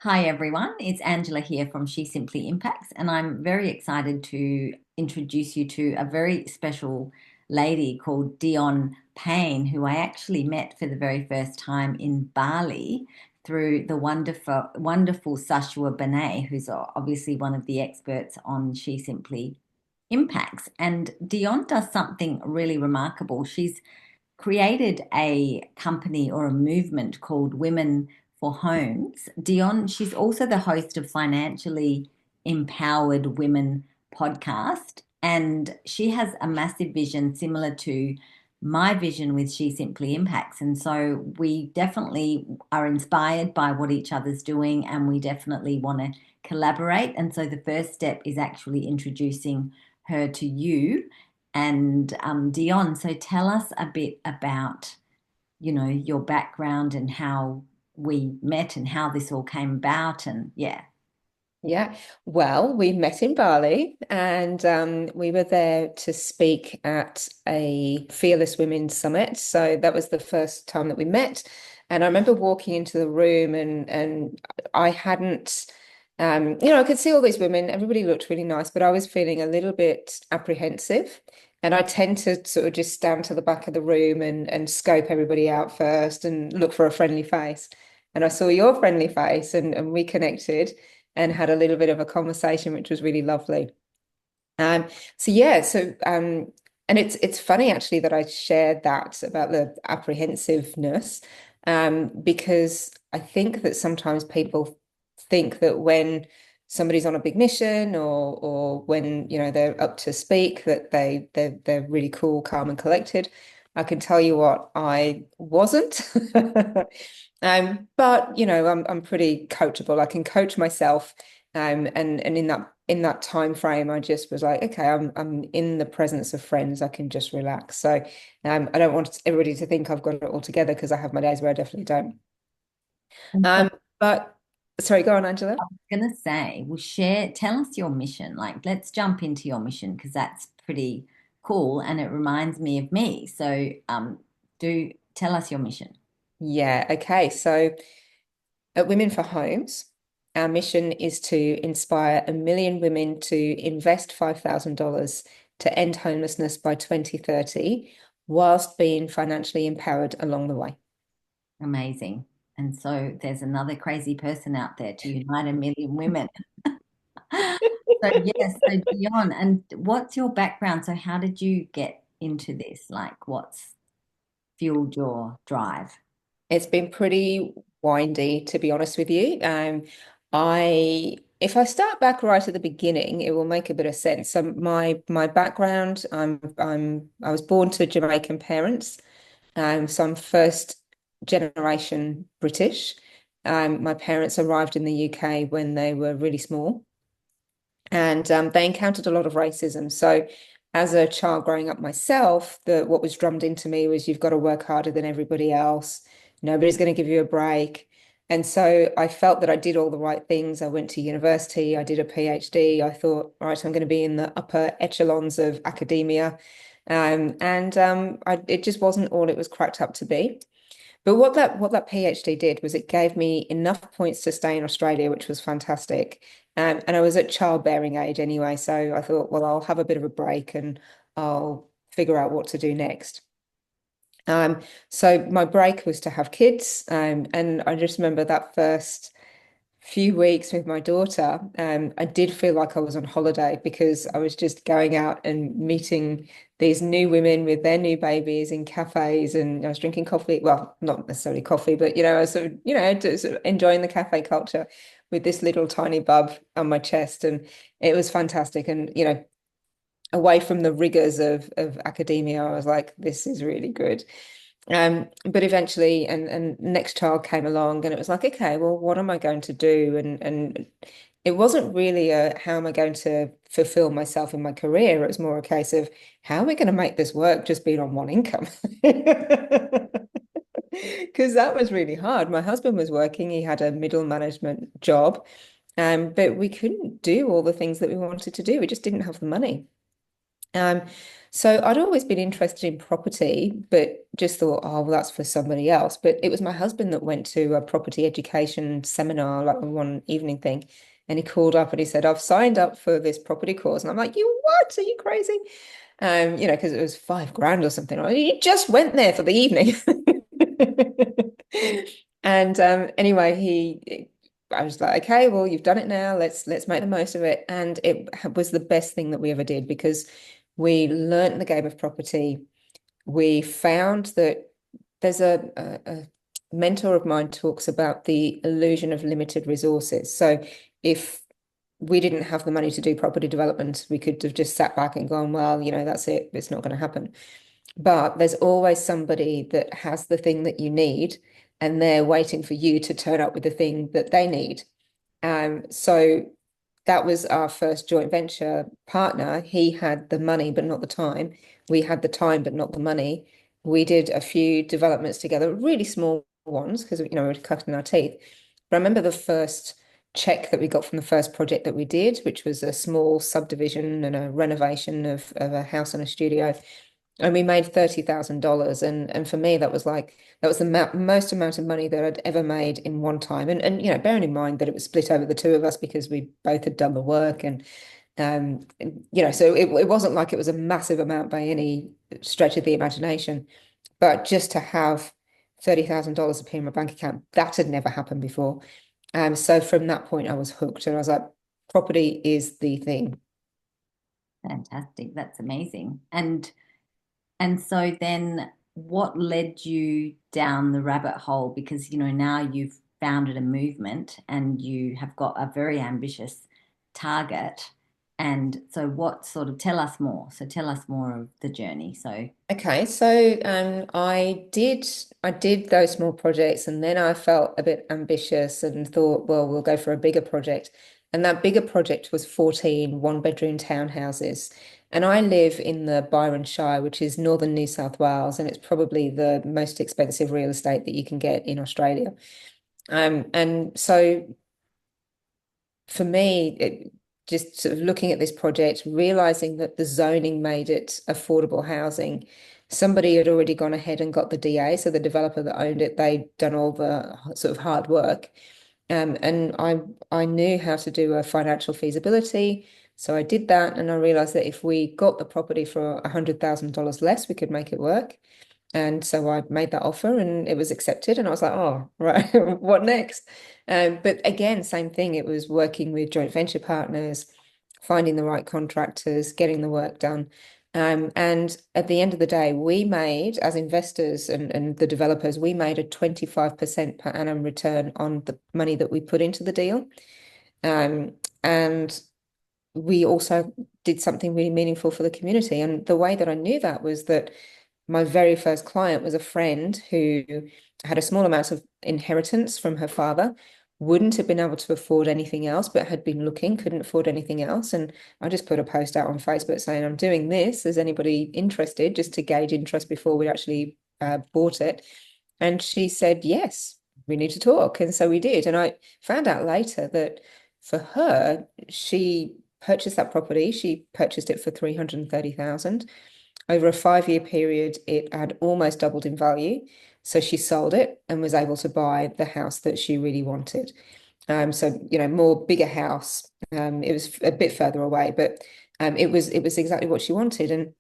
Hi everyone, it's Angela here from She Simply Impacts, and I'm very excited to introduce you to a very special lady called Dion Payn, who I actually met for the very first time in Bali through the wonderful Sashua Banay, who's obviously one of the experts on She Simply Impacts. And Dion does something really remarkable. She's created a company or a movement called Women4Homes. Dion, she's also the host of Financially Empowered Women podcast, and she has a massive vision similar to my vision with She Simply Impacts. And so we definitely are inspired by what each other's doing, and we definitely want to collaborate. And so the first step is actually introducing her to you and Dion. So tell us a bit about, your background and how we met and how this all came about. And yeah, Yeah, well, we met in Bali and we were there to speak at a Fearless Women Summit. So that was the first time that we met. And I remember walking into the room and I hadn't, I could see all these women, everybody looked really nice, but I was feeling a little bit apprehensive. And I tend to sort of just stand to the back of the room and scope everybody out first and look for a friendly face. And I saw your friendly face and we connected and had a little bit of a conversation, which was really lovely. Um, so yeah, and it's funny actually that I shared that about the apprehensiveness, because I think that sometimes people think that when somebody's on a big mission or when they're up to speak that they're really cool, calm, and collected. I can tell you what, I wasn't. But I'm pretty coachable. I can coach myself. And in that time frame, I just was like, okay, I'm in the presence of friends. I can just relax. So I don't want everybody to think I've got it all together because I have my days where I definitely don't. and so Um, but sorry, go on, Angela. I was gonna say, well, tell us your mission. Like, let's jump into your mission because that's pretty cool and it reminds me of me. So, do tell us your mission. Yeah, okay. So at Women4Homes, our mission is to inspire 1 million women to invest $5,000 to end homelessness by 2030, whilst being financially empowered along the way. Amazing. And so there's another crazy person out there to unite 1 million women. So yes, so Dion, and what's your background? So how did you get into this? Like what's fueled your drive? It's been pretty windy, to be honest with you. If I start back right at the beginning, it will make a bit of sense. So my background, I was born to Jamaican parents. So I'm first generation British. My parents arrived in the UK when they were really small, and they encountered a lot of racism. So, as a child growing up myself, what was drummed into me was you've got to work harder than everybody else. Nobody's going to give you a break. And so I felt that I did all the right things. I went to university, I did a PhD. I thought, all right, I'm going to be in the upper echelons of academia. It just wasn't all it was cracked up to be. But what that PhD did was it gave me enough points to stay in Australia, which was fantastic. And I was at childbearing age anyway, so I thought, well, I'll have a bit of a break and I'll figure out what to do next. Um, so my break was to have kids, and I just remember that first few weeks with my daughter, I did feel like I was on holiday because I was just going out and meeting these new women with their new babies in cafes, and I was drinking coffee. Well, not necessarily coffee, but I was sort of, just sort of enjoying the cafe culture with this little tiny bub on my chest, and it was fantastic. And away from the rigors of academia, I was like, this is really good. But eventually, and next child came along, and it was like, okay, well, what am I going to do? And it wasn't really a how am I going to fulfill myself in my career? It was more a case of how are we going to make this work just being on one income? Because that was really hard. My husband was working, he had a middle management job, but we couldn't do all the things that we wanted to do. We just didn't have the money. Um, so I'd always been interested in property, but just thought, oh, well, that's for somebody else. But it was my husband that went to a property education seminar, like one evening thing. And he called up and he said, I've signed up for this property course. And I'm like, you what? Are you crazy? Because it was 5 grand or something. He just went there for the evening. And anyway, I was like, okay, well, you've done it now. Let's make the most of it. And it was the best thing that we ever did because we learnt the game of property. We found that there's a mentor of mine talks about the illusion of limited resources. So if we didn't have the money to do property development, we could have just sat back and gone, well, that's it. It's not going to happen. But there's always somebody that has the thing that you need, and they're waiting for you to turn up with the thing that they need. So that was our first joint venture partner. He had the money, but not the time. We had the time, but not the money. We did a few developments together, really small ones, because we were cutting our teeth. But I remember the first check that we got from the first project that we did, which was a small subdivision and a renovation of a house and a studio. And we made $30,000. And for me, that was the most amount of money that I'd ever made in one time. And bearing in mind that it was split over the two of us because we both had done the work so it wasn't like it was a massive amount by any stretch of the imagination. But just to have $30,000 appear in my bank account, that had never happened before. So from that point, I was hooked and I was like, property is the thing. Fantastic. That's amazing. And so then what led you down the rabbit hole? Because, now you've founded a movement and you have got a very ambitious target. And so what sort of tell us more? So tell us more of the journey. So Okay, so I did those small projects and then I felt a bit ambitious and thought, well, we'll go for a bigger project. And that bigger project was 14 one-bedroom townhouses. And I live in the Byron Shire, which is northern New South Wales, and it's probably the most expensive real estate that you can get in Australia. And so for me, just sort of looking at this project, realizing that the zoning made it affordable housing. Somebody had already gone ahead and got the DA, so the developer that owned it, they'd done all the sort of hard work. And I knew how to do a financial feasibility. So I did that, and I realized that if we got the property for $100,000 less, we could make it work. And so I made that offer and it was accepted. And I was like, oh, right, what next? But again, same thing. It was working with joint venture partners, finding the right contractors, getting the work done. And at the end of the day, we made, as investors and the developers, we made a 25% per annum return on the money that we put into the deal. And we also did something really meaningful for the community. And the way that I knew that was that my very first client was a friend who had a small amount of inheritance from her father, wouldn't have been able to afford anything else, but had been looking, couldn't afford anything else. And I just put a post out on Facebook saying, I'm doing this. Is anybody interested? Just to gauge interest before we actually bought it. And she said, yes, we need to talk. And so we did. And I found out later that for her, she purchased that property. She purchased it for 330,000. Over a 5-year period, it had almost doubled in value. So she sold it and was able to buy the house that she really wanted. So more bigger house. It was a bit further away, but it was exactly what she wanted. And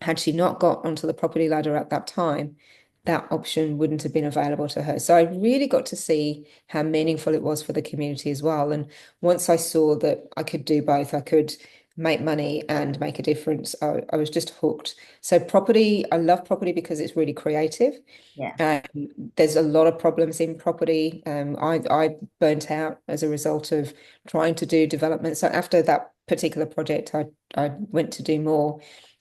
had she not got onto the property ladder at that time, that option wouldn't have been available to her. So I really got to see how meaningful it was for the community as well. And once I saw that I could do both, I could make money and make a difference, I was just hooked. So property, I love property because it's really creative. yeah. Um, there's a lot of problems in property. I burnt out as a result of trying to do development. So after that particular project, I went to do more.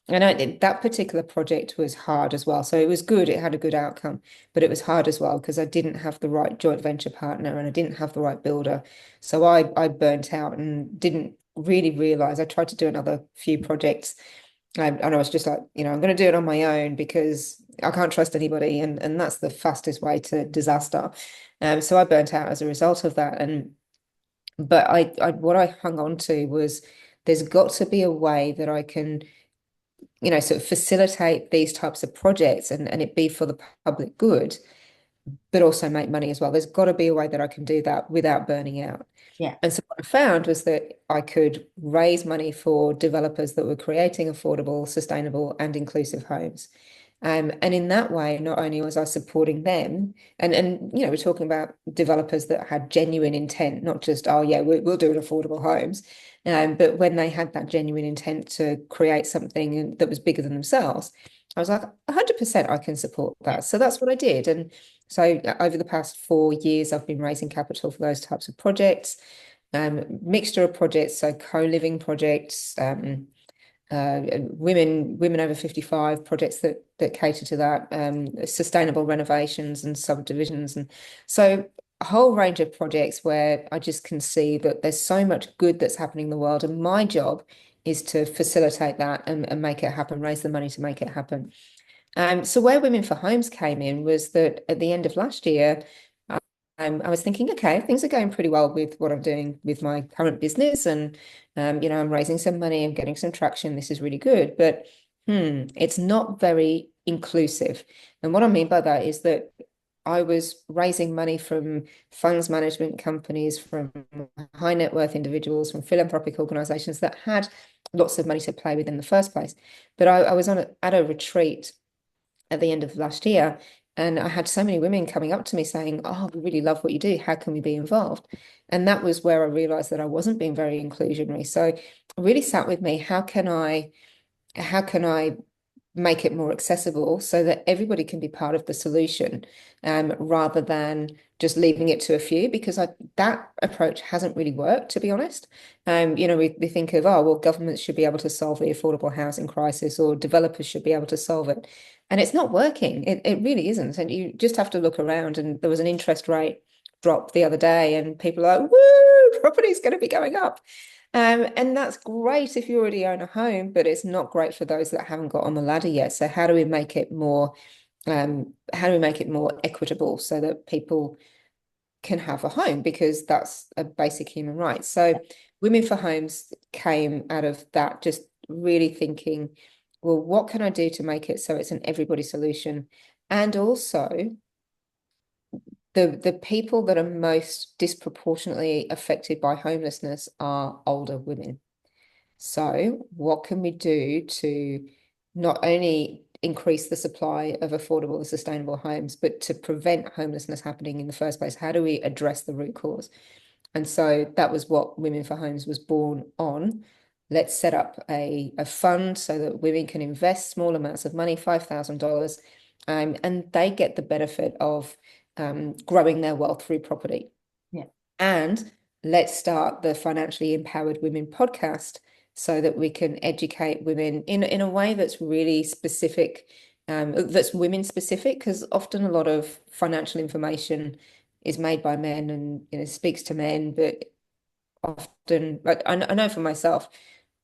And that particular project was hard as well. So it was good. It had a good outcome, but it was hard as well because I didn't have the right joint venture partner and I didn't have the right builder. So I burnt out and didn't really realize. I tried to do another few projects and I was just like, I'm going to do it on my own because I can't trust anybody. And that's the fastest way to disaster. So I burnt out as a result of that. But what I hung on to was there's got to be a way that I can sort of facilitate these types of projects and it be for the public good, but also make money as well. There's got to be a way that I can do that without burning out. Yeah. And so what I found was that I could raise money for developers that were creating affordable, sustainable, and inclusive homes. And in that way, not only was I supporting them, and we're talking about developers that had genuine intent, not just, oh yeah, we'll do an affordable homes, but when they had that genuine intent to create something that was bigger than themselves, I was like, 100% I can support Yeah. that. So that's what I did. And so over the past 4 years, I've been raising capital for those types of projects, mixture of projects, so co-living projects, women over 55 projects that cater to that, sustainable renovations and subdivisions, and so a whole range of projects where I just can see that there's so much good that's happening in the world, and my job is to facilitate that and make it happen, raise the money to make it happen. So where Women4Homes came in was that at the end of last year, I was thinking, okay, things are going pretty well with what I'm doing with my current business, and I'm raising some money, I'm getting some traction. This is really good, but it's not very inclusive. And what I mean by that is that I was raising money from funds management companies, from high net worth individuals, from philanthropic organizations that had lots of money to play with in the first place. But I was at a retreat at the end of last year. And I had so many women coming up to me saying, oh, we really love what you do. How can we be involved? And that was where I realized that I wasn't being very inclusionary. So it really sat with me, how can I make it more accessible so that everybody can be part of the solution, rather than just leaving it to a few, because that approach hasn't really worked, to be honest. We think of, oh, well, governments should be able to solve the affordable housing crisis, or developers should be able to solve it. And it's not working. It really isn't. And you just have to look around. And there was an interest rate drop the other day, and people are like, woo, property's going to be going up. And that's great if you already own a home, but it's not great for those that haven't got on the ladder yet. So how do we make it more equitable so that people can have a home, because that's a basic human right. So Women4Homes came out of that, just really thinking, well, what can I do to make it so it's an everybody solution? And also the people that are most disproportionately affected by homelessness are older women. So, what can we do to not only increase the supply of affordable and sustainable homes, but to prevent homelessness happening in the first place? How do we address the root cause? And so that was what Women4Homes was born on. Let's set up a fund so that women can invest small amounts of money, $5,000, and they get the benefit of growing their wealth through property. Yeah. And let's start the Financially Empowered Women podcast so that we can educate women in a way that's really specific, that's women specific, because often a lot of financial information is made by men and speaks to men, but often, I know for myself,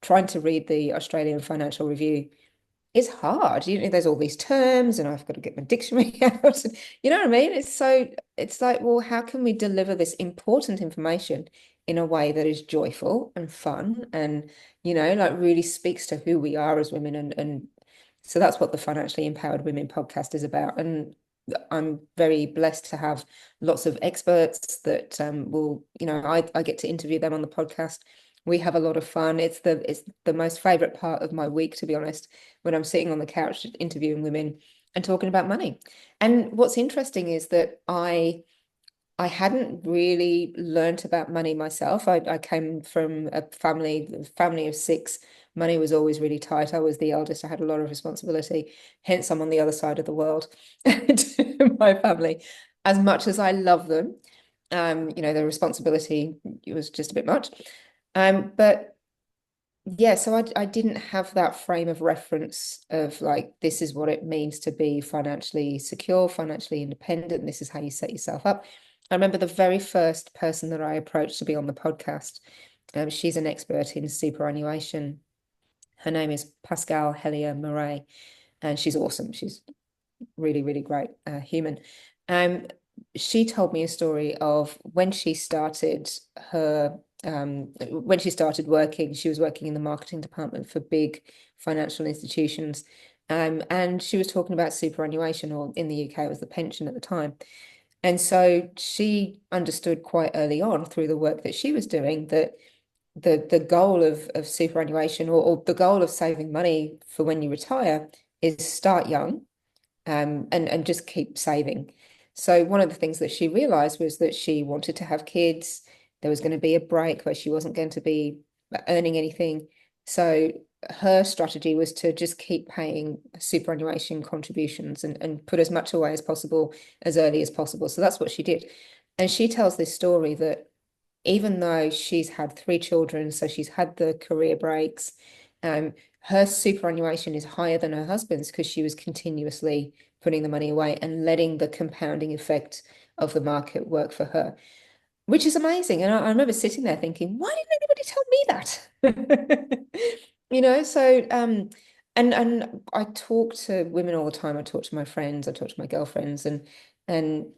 trying to read the Australian Financial Review is hard. There's all these terms, and I've got to get my dictionary out. You know what I mean? It's like, well, how can we deliver this important information in a way that is joyful and fun and, like really speaks to who we are as women, and so that's what the Financially Empowered Women podcast is about. And I'm very blessed to have lots of experts that I get to interview them on the podcast. We have a lot of fun. It's the most favorite part of my week, to be honest, when I'm sitting on the couch interviewing women and talking about money. And what's interesting is that I hadn't really learnt about money myself. I came from a family of six. Money was always really tight. I was the eldest. I had a lot of responsibility. Hence, I'm on the other side of the world to my family. As much as I love them, the responsibility was just a bit much. But yeah, so I didn't have that frame of reference of like, this is what it means to be financially secure, financially independent. This is how you set yourself up. I remember the very first person that I approached to be on the podcast. She's an expert in superannuation. Her name is Pascal Hellier Murray, and she's awesome. She's really, really great human. Um, she told me a story of when she started her when she started working, she was working in the marketing department for big financial institutions. And she was talking about superannuation, or in the UK, it was the pension at the time. And so she understood quite early on through the work that she was doing that the goal of superannuation, or the goal of saving money for when you retire, is start young, and just keep saving. So one of the things that she realized was that she wanted to have kids. There was going to be a break where she wasn't going to be earning anything. So her strategy was to just keep paying superannuation contributions, and put as much away as possible as early as possible. So that's what she did. And she tells this story that even though she's had three children, so she's had the career breaks, her superannuation is higher than her husband's because she was continuously putting the money away and letting the compounding effect of the market work for her, which is amazing. And I remember sitting there thinking, why didn't anybody tell me that? So and I talk to women all the time. I talk to my friends, I talk to my girlfriends, and I'm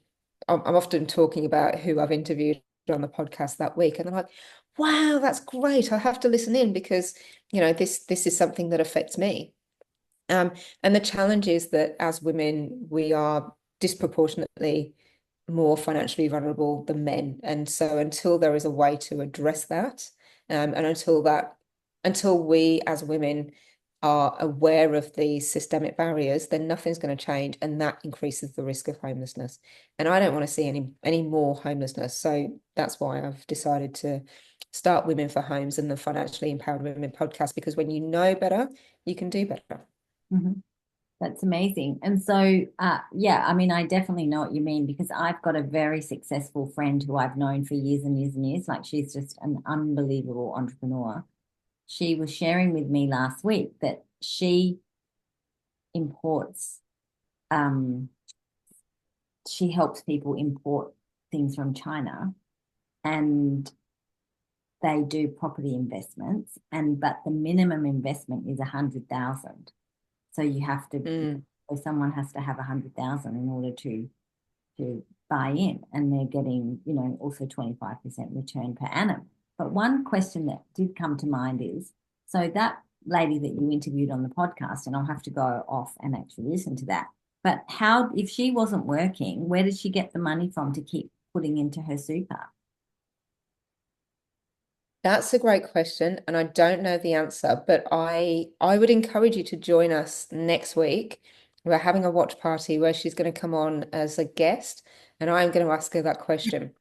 often talking about who I've interviewed on the podcast that week, and they're like, wow, that's great. I have to listen in because, this is something that affects me. Um, and the challenge is that as women, we are disproportionately more financially vulnerable than men. And so until there is a way to address that, and until we as women are aware of the systemic barriers, then nothing's going to change, and that increases the risk of homelessness. And I don't want to see any more homelessness. So that's why I've decided to start Women4Homes and the Financially Empowered Women podcast, because when you know better, you can do better. Mhm. That's amazing. And so, yeah, I mean, I definitely know what you mean because I've got a very successful friend who I've known for years and years and years. Like she's just an unbelievable entrepreneur. She was sharing with me last week that she imports, um, she helps people import things from China and they do property investments but the minimum investment is 100,000. So you have to, Mm. so someone has to have 100,000 in order to buy in, and they're getting, also 25% return per annum. But one question that did come to mind is, so that lady that you interviewed on the podcast, and I'll have to go off and actually listen to that. But how, if she wasn't working, where did she get the money from to keep putting into her super? That's a great question, and I don't know the answer, but I would encourage you to join us next week. We're having a watch party where she's going to come on as a guest, and I'm going to ask her that question.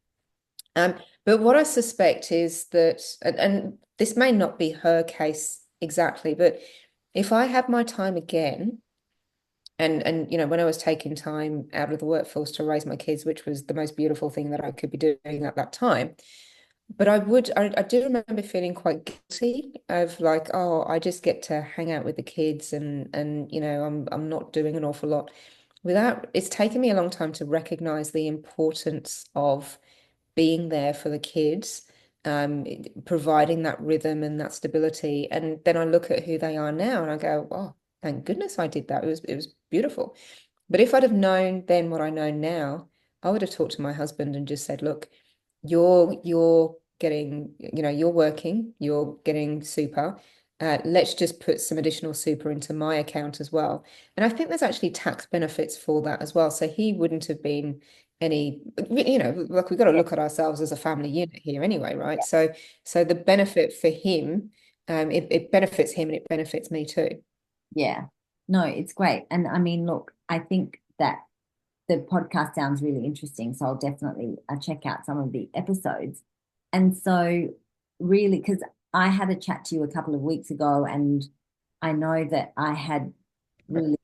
Um, but what I suspect is that, and this may not be her case exactly, but if I had my time again, and when I was taking time out of the workforce to raise my kids, which was the most beautiful thing that I could be doing at that time. But I do remember feeling quite guilty of like, oh, I just get to hang out with the kids, and I'm not doing an awful lot. It's taken me a long time to recognize the importance of being there for the kids, providing that rhythm and that stability. And then I look at who they are now and I go, oh, thank goodness I did that. It was beautiful. But if I'd have known then what I know now, I would have talked to my husband and just said, look, you're getting, you're working, you're getting super. Let's just put some additional super into my account as well. And I think there's actually tax benefits for that as well. So he wouldn't have been like we've got to Yeah, look at ourselves as a family unit here anyway, right? So the benefit for him, it benefits him and it benefits me too. yeah. No, it's great. And I mean, look, I think that the podcast sounds really interesting, so I'll definitely check out some of the episodes. And so, really, because I had a chat to you a couple of weeks ago, and I know that I had really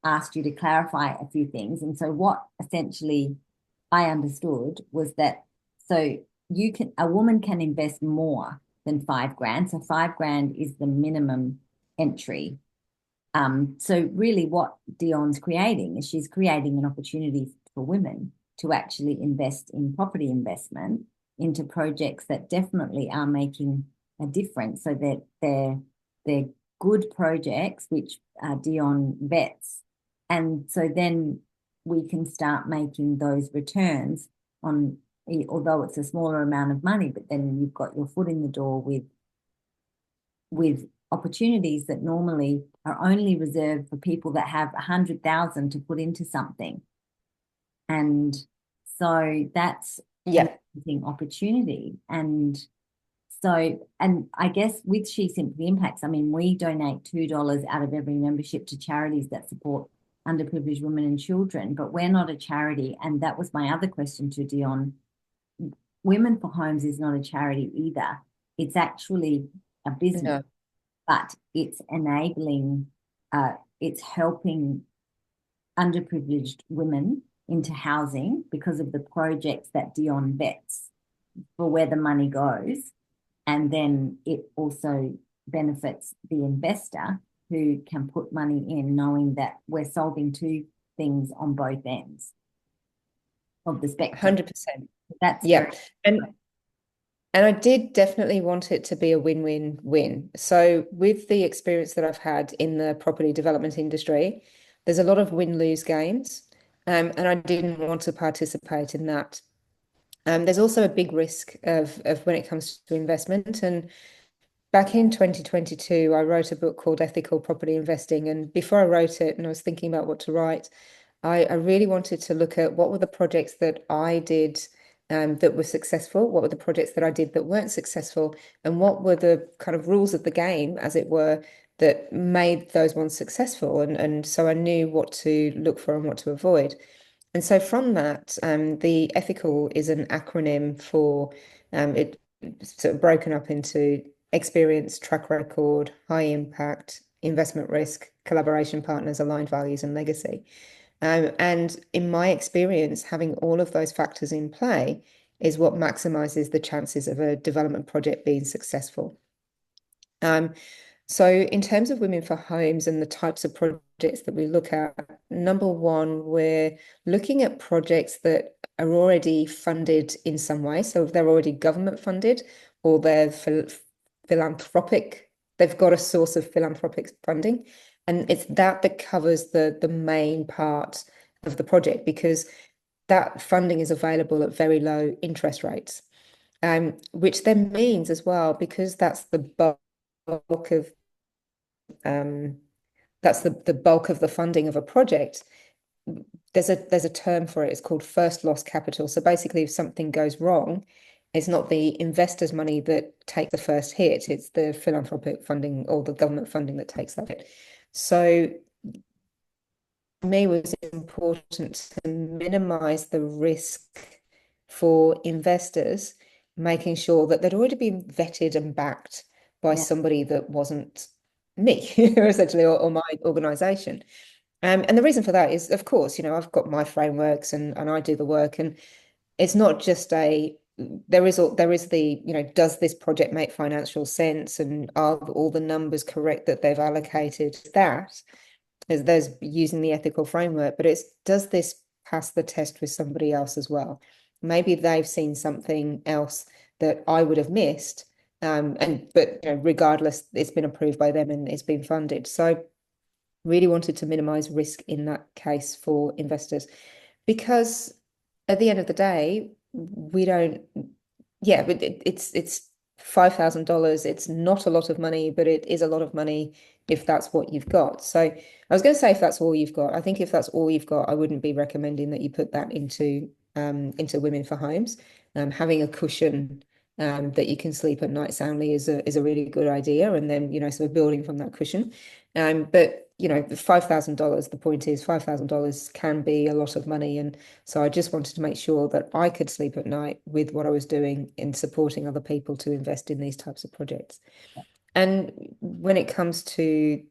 asked you to clarify a few things. And so, what essentially I understood was that so a woman can invest more than 5 grand. So 5 grand is the minimum entry. So really what Dion's creating is she's creating an opportunity for women to actually invest in property investment into projects that definitely are making a difference. So that they're good projects which Dion vets. And so then we can start making those returns on although it's a smaller amount of money, but then you've got your foot in the door with opportunities that normally are only reserved for people that have 100,000 to put into something. And so that's an Yeah, amazing opportunity. And I guess with She Simply Impacts, I mean, we donate $2 out of every membership to charities that support underprivileged women and children, but we're not a charity. And that was my other question to Dion. Women4Homes is not a charity either. It's actually a business, no, but it's enabling, it's helping underprivileged women into housing because of the projects that Dion vets for where the money goes. And then it also benefits the investor who can put money in knowing that we're solving two things on both ends of the spectrum. 100%. That's very, Yeah. And I did definitely want it to be a win-win-win. So with the experience that I've had in the property development industry, there's a lot of win-lose games. And I didn't want to participate in that. There's also a big risk of when it comes to investment. And back in 2022, I wrote a book called Ethical Property Investing. And before I wrote it, and I was thinking about what to write, I really wanted to look at what were the projects that I did that were successful, what were the projects that I did that weren't successful, and what were the kind of rules of the game, as it were, that made those ones successful. And so I knew what to look for and what to avoid. And so from that, the ethical is an acronym for it sort of broken up into experience, track record, high impact, investment risk, collaboration partners, aligned values, and legacy. And in my experience, having all of those factors in play is what maximizes the chances of a development project being successful. Um, so in terms of Women4Homes and the types of projects that we look at, number one, we're looking at projects that are already funded in some way. So if they're already government funded or they're philanthropic, they've got a source of philanthropic funding. And it's that covers the main part of the project because that funding is available at very low interest rates. Which then means as well, because bulk of um, that's the bulk of the funding of a project. There's a term for it. It's called first loss capital. So basically, if something goes wrong, it's not the investor's money that takes the first hit. It's the philanthropic funding or the government funding that takes that hit. So for me, it was important to minimize the risk for investors, making sure that they'd already been vetted and backed by yeah, somebody that wasn't me, essentially, or my organization. And the reason for that is, of course, I've got my frameworks and I do the work, and it's not just there is the, does this project make financial sense and are all the numbers correct that they've allocated that? There's using the ethical framework, but it's does this pass the test with somebody else as well? Maybe they've seen something else that I would have missed, but regardless, it's been approved by them and it's been funded. So really wanted to minimize risk in that case for investors because at the end of the day, we don't, yeah, but it's $5,000. It's not a lot of money, but it is a lot of money if that's what you've got. So I was going to say if that's all you've got. I think if that's all you've got, I wouldn't be recommending that you put that into Women4Homes. Having a cushion that you can sleep at night soundly is a really good idea, and then sort of building from that cushion. But $5,000. The point is $5,000 can be a lot of money, and so I just wanted to make sure that I could sleep at night with what I was doing in supporting other people to invest in these types of projects. And when it comes to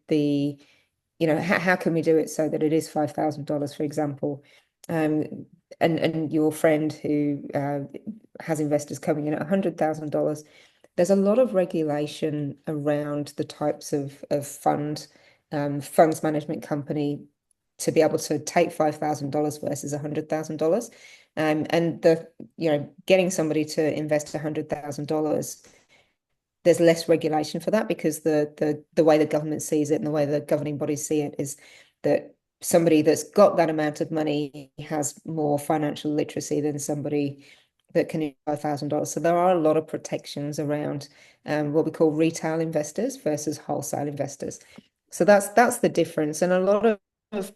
how can we do it so that it is $5,000, for example? And your friend who has investors coming in at $100,000, there's a lot of regulation around the types of funds management company to be able to take $5,000 versus $100,000. And getting somebody to invest $100,000, there's less regulation for that because the way the government sees it and the way the governing bodies see it is that somebody that's got that amount of money has more financial literacy than somebody that can invest $5,000. So there are a lot of protections around what we call retail investors versus wholesale investors. So that's the difference. And a lot of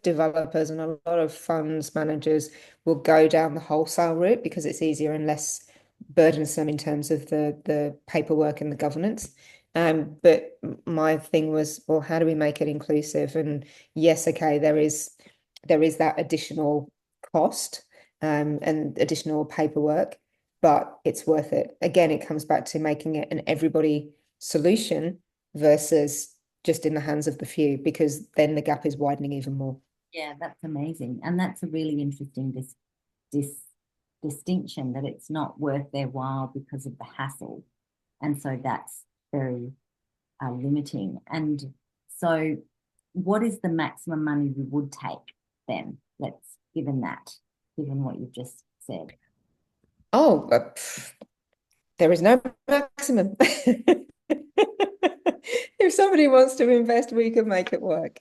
developers and a lot of funds managers will go down the wholesale route because it's easier and less burdensome in terms of the paperwork and the governance. But my thing was, well, how do we make it inclusive? And yes, okay, there is that additional cost and additional paperwork, but it's worth it. Again, it comes back to making it an everybody solution versus just in the hands of the few, because then the gap is widening even more. Yeah, that's amazing. And that's a really interesting this distinction that it's not worth their while because of the hassle. And so that's very limiting. And so, what is the maximum money you would take then? Let's given that, given what you've just said. Oh, there is no maximum. If somebody wants to invest, we can make it work.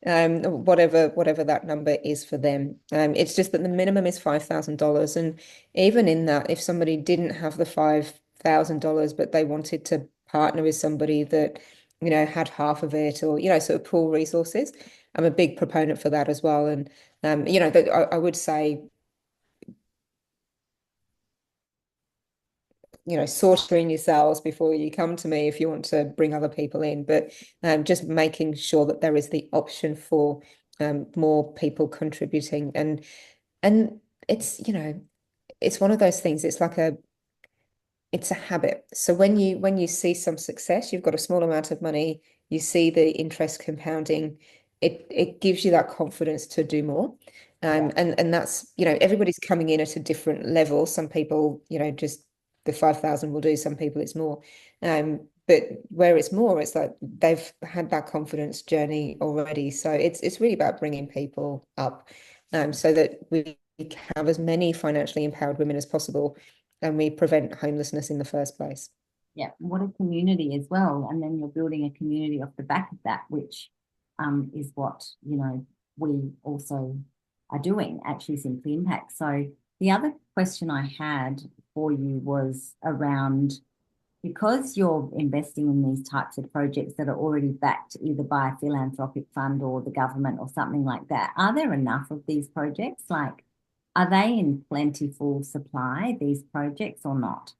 Whatever that number is for them. It's just that the minimum is $5,000. And even in that, if somebody didn't have the $5,000, but they wanted to partner with somebody that, had half of it or, sort of pool resources, I'm a big proponent for that as well. And, that I would say sorting yourselves before you come to me if you want to bring other people in, but just making sure that there is the option for more people contributing. And it's, it's one of those things. It's a habit. So when you see some success, you've got a small amount of money, you see the interest compounding, it gives you that confidence to do more. Yeah. And that's, everybody's coming in at a different level. Some people, just the 5,000 will do, some people it's more. But where it's more, it's like they've had that confidence journey already. So it's really about bringing people up, so that we have as many financially empowered women as possible and we prevent homelessness in the first place. Yeah, what a community as well. And then you're building a community off the back of that, which is what, we also are doing, actually Simply Impact. So the other question I had for you was around because you're investing in these types of projects that are already backed either by a philanthropic fund or the government or something like that, are there enough of these projects? Like, are they in plentiful supply, these projects, or not?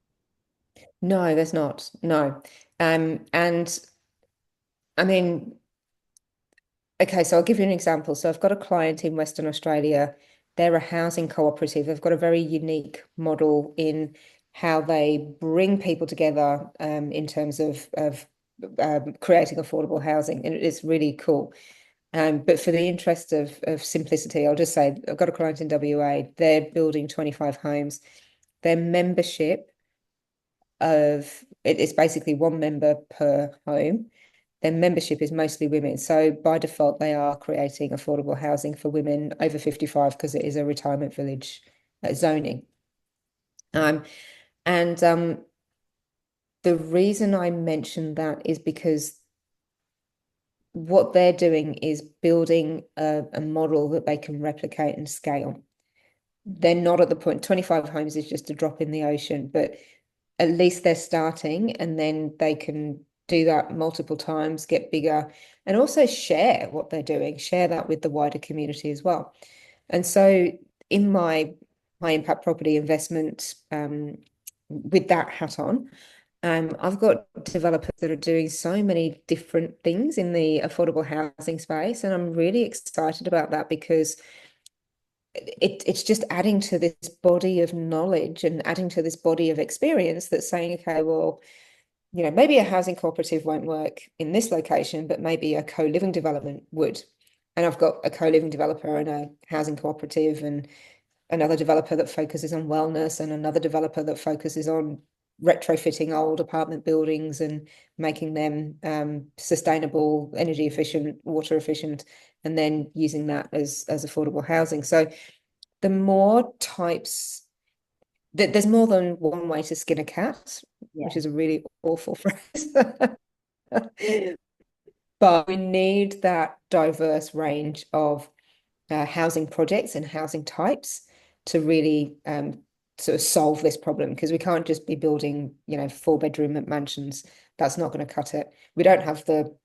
No, there's not. No. And I mean, okay, so I'll give you an example. So I've got a client in Western Australia. They're a housing cooperative. They've got a very unique model in how they bring people together in terms of creating affordable housing. And it's really cool. But for the interest of simplicity, I'll just say I've got a client in WA. They're building 25 homes. Their membership of it's basically one member per home. Their membership is mostly women. So by default, they are creating affordable housing for women over 55 because it is a retirement village zoning. Um, and the reason I mentioned that is because what they're doing is building a model that they can replicate and scale. They're not at the point, 25 homes is just a drop in the ocean, but at least they're starting and then they can do that multiple times, get bigger, and also share what they're doing, share that with the wider community as well. And so in my high impact property investment, with that hat on, I've got developers that are doing so many different things in the affordable housing space, and I'm really excited about that because it's just adding to this body of knowledge and adding to this body of experience that's saying, okay, well, maybe a housing cooperative won't work in this location, but maybe a co-living development would. And I've got a co-living developer and a housing cooperative and another developer that focuses on wellness and another developer that focuses on retrofitting old apartment buildings and making them sustainable, energy efficient, water efficient, and then using that as affordable housing. So the more types there's more than one way to skin a cat, Yeah. which is a really awful phrase. But we need that diverse range of housing projects and housing types to really sort of solve this problem because we can't just be building, four-bedroom mansions. That's not going to cut it. We don't have the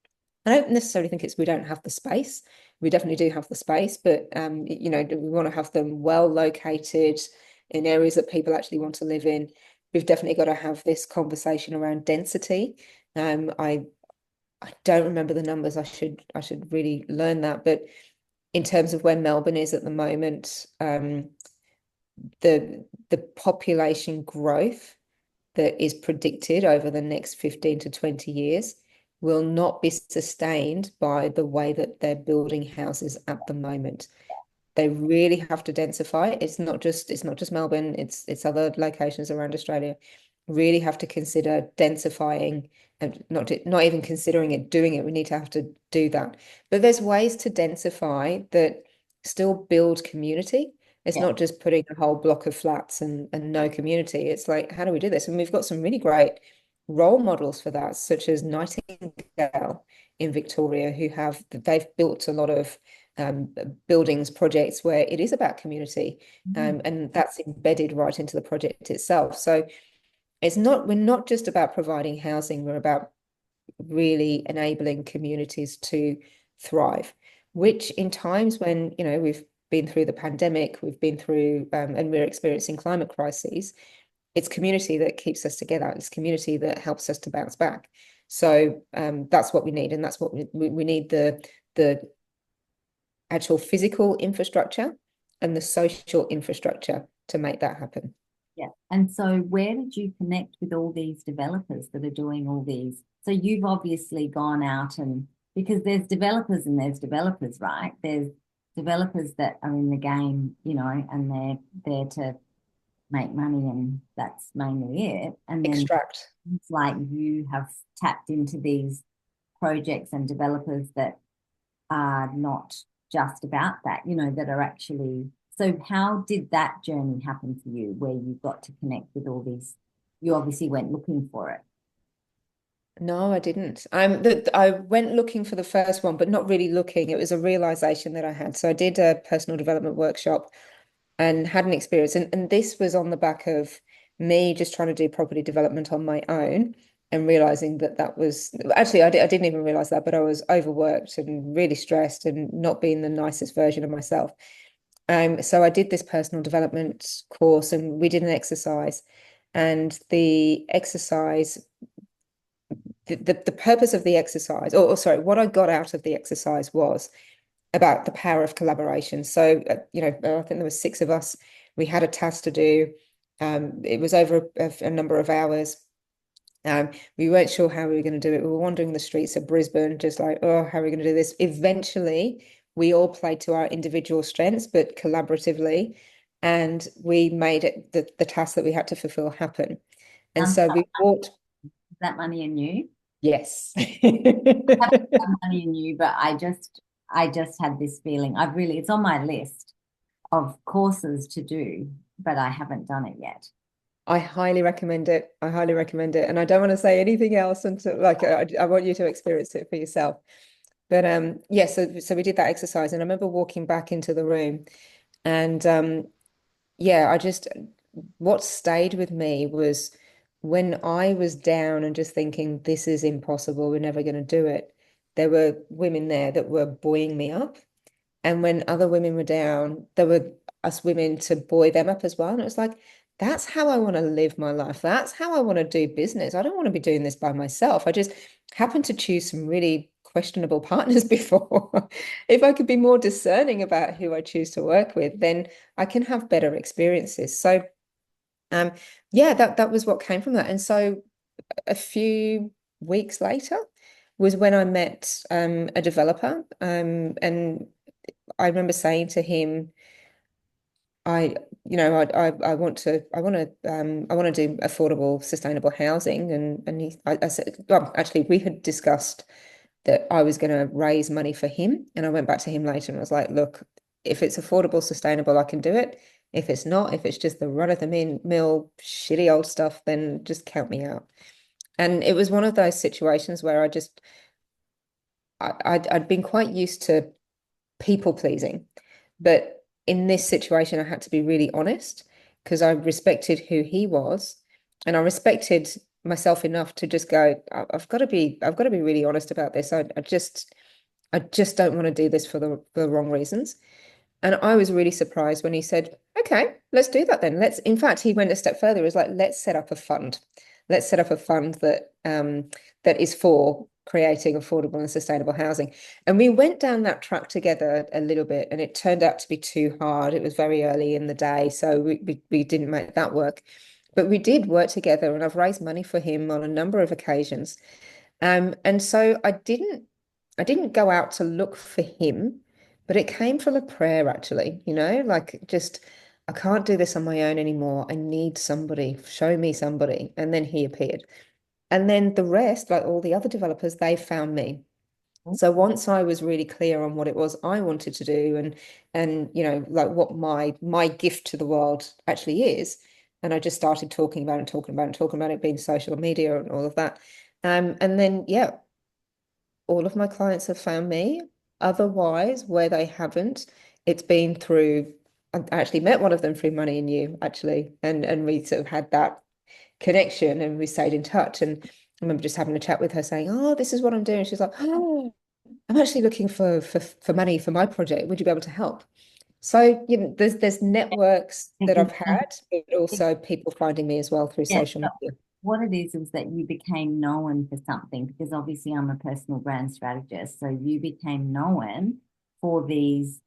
I don't necessarily think it's we don't have the space. We definitely do have the space, but we want to have them well located in areas that people actually want to live in. We've definitely got to have this conversation around density. I don't remember the numbers. I should really learn that. But in terms of where Melbourne is at the moment, the population growth that is predicted over the next 15 to 20 years will not be sustained by the way that they're building houses at the moment. They really have to densify. It's not just Melbourne, it's other locations around Australia. Really have to consider densifying and not even considering it, doing it. We need to have to do that. But there's ways to densify that still build community. It's Yeah. not just putting a whole block of flats and no community. It's like, how do we do this? And we've got some really great role models for that, such as Nightingale in Victoria, they've built a lot of um, buildings projects where it is about community, Mhm. and that's embedded right into the project itself. So we're not just about providing housing, we're about really enabling communities to thrive, which in times when, we've been through the pandemic, we've been through, and we're experiencing climate crises, it's community that keeps us together. It's community that helps us to bounce back. So that's what we need, and that's what we need the actual physical infrastructure and the social infrastructure to make that happen. Yeah. And so where did you connect with all these developers that are doing all these? So you've obviously gone out and because there's developers, right? There's developers that are in the game, and they're there to make money and that's mainly it. And then Extract. it's like you have tapped into these projects and developers that are not just about that, that are actually. So, how did that journey happen for you where you got to connect with all these? You obviously went looking for it. No, I didn't. I went looking for the first one, but not really looking. It was a realization that I had. So I did a personal development workshop and had an experience. And this was on the back of me just trying to do property development on my own and realizing that that was actually, I didn't even realize that, but I was overworked and really stressed and not being the nicest version of myself. So I did this personal development course and we did an exercise. And the exercise, the purpose of the exercise, or sorry, what I got out of the exercise was about the power of collaboration. So, I think there were six of us. We had a task to do. It was over a number of hours. We weren't sure how we were going to do it. We were wandering the streets of Brisbane, just like, oh, how are we going to do this? Eventually, we all played to our individual strengths, but collaboratively, and we made it the task that we had to fulfill happen. And Um, so we walked, that money in you. yes. I haven't got money in you, but I just had this feeling. It's on my list of courses to do, but I haven't done it yet. I highly recommend it. I highly recommend it. And I don't want to say anything else until like I want you to experience it for yourself. But yeah, so we did that exercise and I remember walking back into the room and yeah, what stayed with me was when I was down and just thinking this is impossible, we're never going to do it. There were women there that were buoying me up. And when other women were down, there were us women to buoy them up as well. And it was like, that's how I want to live my life. That's how I want to do business. I don't want to be doing this by myself. I just happened to choose some really questionable partners before. If I could be more discerning about who I choose to work with, then I can have better experiences. So um yeah, that was what came from that. And so a few weeks later was when I met a developer. And I remember saying to him, I, I want to do affordable, sustainable housing. And I said, well, actually, we had discussed that I was going to raise money for him. And I went back to him later and I was like, look, if it's affordable, sustainable, I can do it. If it's not, if it's just the run of the mill, shitty old stuff, then just count me out. And it was one of those situations where I'd been quite used to people pleasing. But in this situation, I had to be really honest. because I respected who he was, and I respected myself enough to just go, I've got to be really honest about this. I just don't want to do this for the wrong reasons. And I was really surprised when he said, okay, let's do that then. In fact, he went a step further. He was like, let's set up a fund. Let's set up a fund that is for creating affordable and sustainable housing. And we went down that track together a little bit, and it turned out to be too hard. It was very early in the day, so we didn't make that work. But we did work together, and I've raised money for him on a number of occasions. And so I didn't go out to look for him, but it came from a prayer actually, like just I can't do this on my own anymore. I need somebody, show me somebody. And then he appeared. And then the rest, like all the other developers, they found me. So once I was really clear on what it was I wanted to do and like what my gift to the world actually is, and I just started talking about it, talking about it, talking about it, being social media and all of that. And then yeah, all of my clients have found me. Otherwise, where they haven't, it's been through, I actually met one of them through Money and You, actually. And we sort of had that connection and we stayed in touch. And I remember just having a chat with her saying, oh, this is what I'm doing. She's like, oh, I'm actually looking for money for my project. Would you be able to help? So, there's networks that I've had, but also people finding me as well through Yeah, social so media. what it is that you became known for something because obviously I'm a personal brand strategist. So you became known for these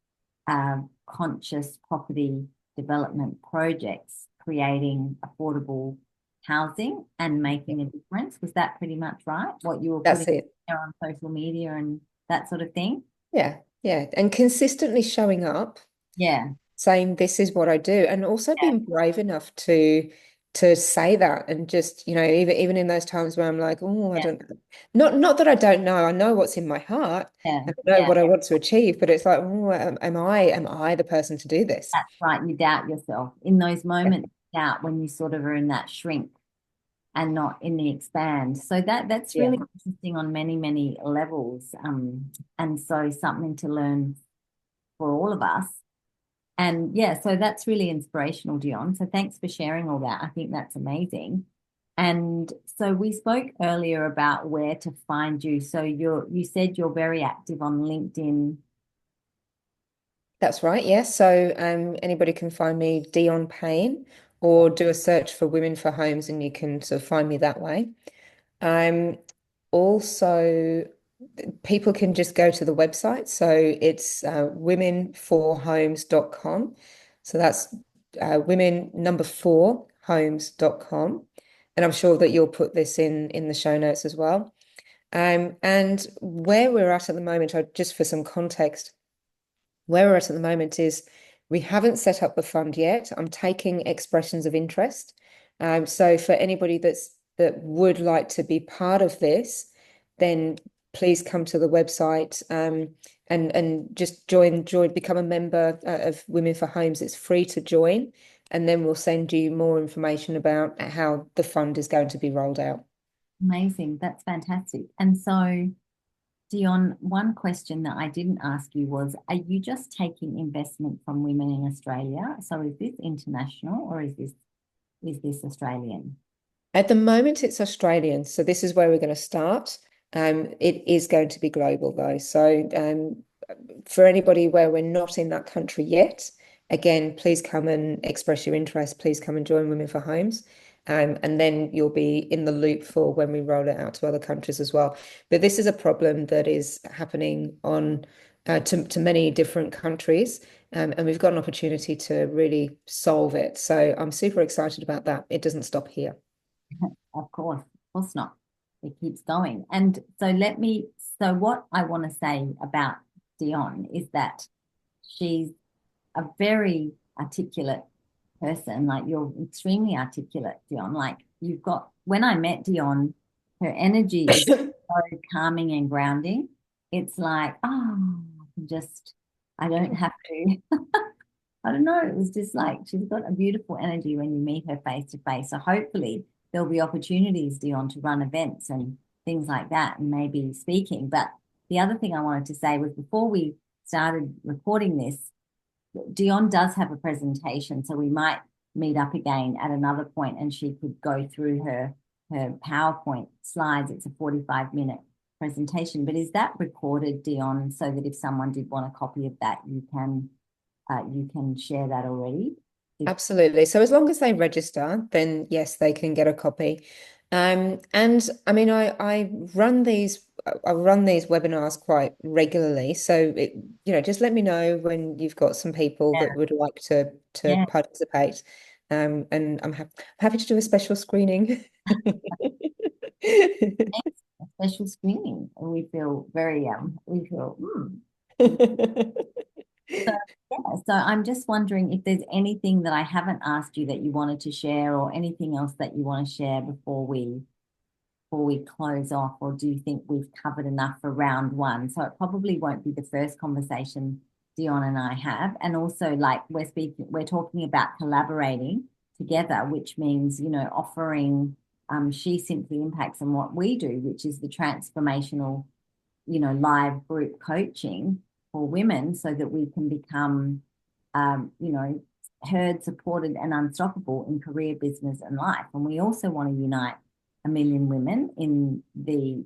conscious property development projects, creating affordable housing and making a difference. Was that pretty much right? What you were That's putting it. there on social media and that sort of thing? Yeah, yeah. And consistently showing up, Yeah, saying this is what I do, and also yeah, being brave enough to say that, and just even in those times where I'm like, oh, I yeah, don't, not that I don't know, I know what's in my heart yeah, and I know yeah. what I want to achieve, but it's like, oh, am I the person to do this? That's right. You doubt yourself in those Yeah, moments. Doubt when you sort of are in that shrink and not in the expand. So that's yeah, really interesting on many, many levels. And so something to learn for all of us. And yeah, so that's really inspirational, Dion. So thanks for sharing all that. I think that's amazing. And so we spoke earlier about where to find you. So you said you're very active on LinkedIn. that's right. Yeah. So anybody can find me Dion Payn, or do a search for Women4Homes and you can sort of find me that way. Um, Also, people can just go to the website. So it's women4homes.com. So that's women number four homes.com. And I'm sure that you'll put this in the show notes as well. And where we're at the moment, just for some context, where we're at the moment is we haven't set up the fund yet. I'm taking expressions of interest. So for anybody that would like to be part of this, then please come to the website and just become a member of Women4Homes. It's free to join, and then we'll send you more information about how the fund is going to be rolled out. Amazing. That's fantastic. And so Dion, one question that I didn't ask you was, are you just taking investment from women in Australia? So is this international or is this Australian? At the moment, it's Australian, so this is where we're going to start. It is going to be global though. So for anybody where we're not in that country yet, again, please come and express your interest. Please come and join Women4Homes. And then you'll be in the loop for when we roll it out to other countries as well. But this is a problem that is happening to many different countries. And we've got an opportunity to really solve it. So I'm super excited about that. It doesn't stop here. Of course not. It keeps going. And so what I want to say about Dion is that she's a very articulate person. Like you're extremely articulate, Dion. Like when I met Dion, her energy is so calming and grounding. It's like, oh, I don't have to. I don't know. It was just like she's got a beautiful energy when you meet her face to face. So hopefully there'll be opportunities, Dion, to run events and things like that and maybe speaking. But the other thing I wanted to say was before we started recording this, Dion does have a presentation, so we might meet up again at another point and she could go through her PowerPoint slides. It's a 45-minute presentation. But is that recorded, Dion, so that if someone did want a copy of that, you can share that already? If Absolutely. So as long as they register, then yes, they can get a copy. And I mean, I run these webinars quite regularly. So just let me know when you've got some people that Yeah. would like to Yeah, participate. And happy to do a special screening. a special screening. We feel So, yeah, so I'm just wondering if there's anything that I haven't asked you that you wanted to share, or anything else that you want to share before we close off, or do you think we've covered enough for round one? So it probably won't be the first conversation Dion and I have. And also, like, we're talking about collaborating together, which means, offering She Simply Impacts and what we do, which is the transformational, live group coaching for women so that we can become, heard, supported, and unstoppable in career, business, and life. And we also want to unite 1 million women in the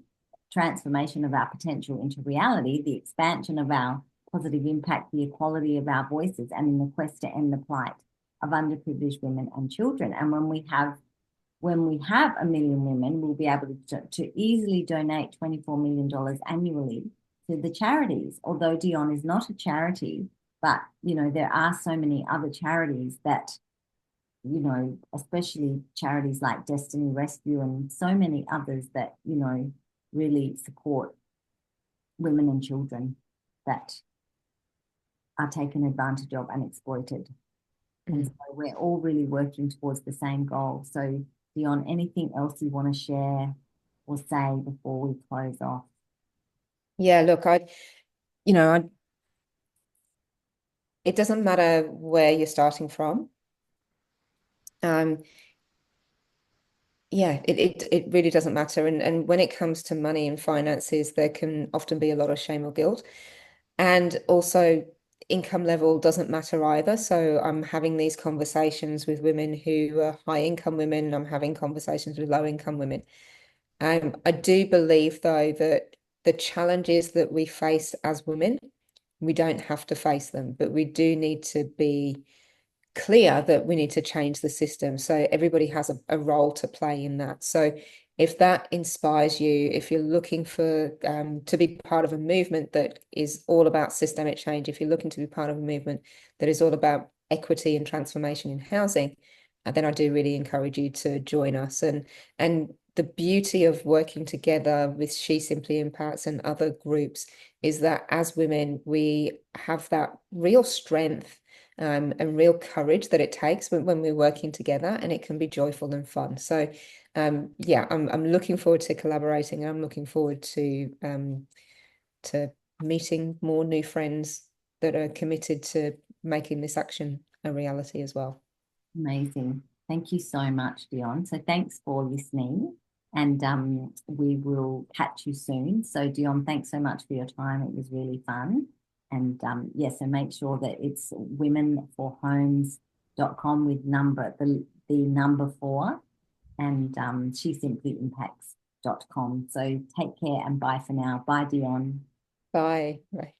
transformation of our potential into reality, the expansion of our positive impact, the equality of our voices, and in the quest to end the plight of underprivileged women and children. And when we have 1 million women, we'll be able to easily donate $24 million annually to the charities. Although Dion is not a charity, but there are so many other charities that, especially charities like Destiny Rescue and so many others that, really support women and children that are taken advantage of and exploited. And so Mm. we're all really working towards the same goal. So, Dion, anything else you want to share or say before we close off? Yeah, look, you know, I, it doesn't matter where you're starting from. Um, Yeah, it really doesn't matter. And when it comes to money and finances, there can often be a lot of shame or guilt. And also income level doesn't matter either. So I'm having these conversations with women who are high income women. I'm having conversations with low income women. I do believe though that the challenges that we face as women, we don't have to face them, but we do need to be clear that we need to change the system. So everybody has a role to play in that. So if that inspires you, if you're looking for to be part of a movement that is all about systemic change, if you're looking to be part of a movement that is all about equity and transformation in housing, then I do really encourage you to join us. And the beauty of working together with She Simply Impacts and other groups is that as women, we have that real strength and real courage that it takes when we're working together, and it can be joyful and fun. So, yeah, I'm looking forward to collaborating, and I'm looking forward to meeting more new friends that are committed to making this action a reality as well. Amazing. Thank you so much, Dion. So thanks for listening, and we will catch you soon. So Dion, thanks so much for your time. It was really fun. And yeah, so make sure that it's women4homes.com with the number four, and she simply impacts.com. So take care and bye for now. Bye, Dion. Bye. Bye.